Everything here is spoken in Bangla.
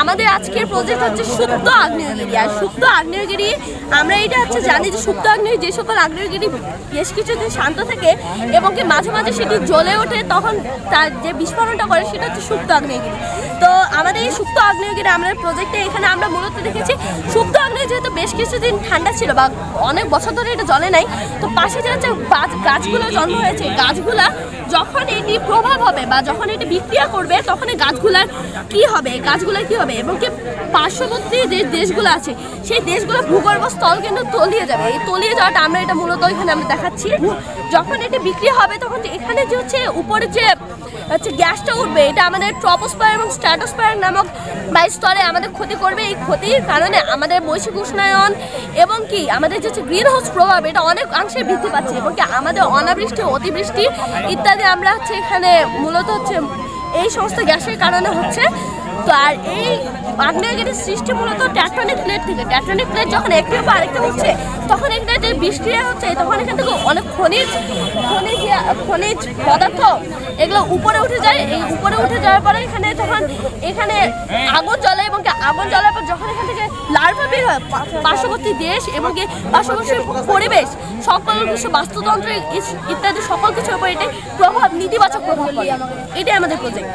আমাদের আজকের প্রজেক্ট হচ্ছে সুপ্ত আগ্নেয়গিরি। আর সুপ্ত আগ্নেয়গিরি আমরা এটা হচ্ছে জানি যে সুপ্ত আগ্নেয় যে সকল আগ্নেয়গিরি বেশ কিছুদিন শান্ত থাকে এবং কি মাঝে মাঝে সেটি জ্বলে ওঠে, তখন তার যে বিস্ফোরণটা করে সেটা হচ্ছে সুপ্ত আগ্নেয়গিরি। তো আমাদের এই সুপ্ত আগ্নেয়গিরি আমাদের প্রজেক্টে এখানে আমরা মূলত দেখেছি সুপ্ত আগ্নেয় যেহেতু বেশ কিছুদিন ঠান্ডা ছিল বা অনেক বছর ধরে এটা জ্বলে নাই, তো পাশে যে হচ্ছে গাছগুলো জন্ম হয়েছে, গাছগুলা যখন এটি প্রভাব হবে বা যখন এটি বিক্রিয়া করবে তখন এই গাছগুলার কি হবে এবং কি পার্শ্ববর্তী যে দেশগুলো আছে সেই দেশগুলো ভূগর্ভ স্থল কিন্তু তলিয়ে যাবে। এই তলিয়ে যাওয়াটা আমরা এটা মূলত এখানে আমরা দেখাচ্ছি। যখন এটি বিক্রিয়া হবে তখন এখানে যে হচ্ছে উপরে যে গ্যাসটা উঠবে, এটা আমাদের ট্রপোস্ফিয়ার এবং স্ট্র্যাটোস্ফিয়ার নামক বায়ুস্তরে আমাদের ক্ষতি করবে। এই ক্ষতির কারণে আমাদের বৈশ্বিক উষ্ণায়ন এবং কি আমাদের যে হচ্ছে গ্রিন হাউস প্রভাব এটা অনেকাংশে বৃদ্ধি পাচ্ছে এবং কি আমাদের অনাবৃষ্টি, অতিবৃষ্টি ইত্যাদি আমরা হচ্ছে এখানে মূলত হচ্ছে এই সমস্ত গ্যাসের কারণে হচ্ছে। তো আর এই আগ্নেয়গিরির সৃষ্টি মূলত ট্যাকটনিক প্লেট থেকে। ট্যাকটনিক প্লেট যখন একটির উপর আরেকটা হচ্ছে তখন এখানে যে বিক্রিয়া হচ্ছে তখন এখান থেকে অনেক খনিজ পদার্থ এগুলো উপরে উঠে যায়। এই উপরে উঠে যাওয়ার পরে এখানে আগুন জ্বলে এবং আগুন জ্বলার পর যখন এখান থেকে লার্ভা বের হয়, পার্শ্ববর্তী দেশ এবং কি পার্শ্ববর্তী পরিবেশ সকল কিছু বাস্তুতন্ত্র ইত্যাদি সকল কিছুর উপর এটা নেতিবাচক প্রভাব পড়ে। এটাই আমাদের প্রজেক্ট।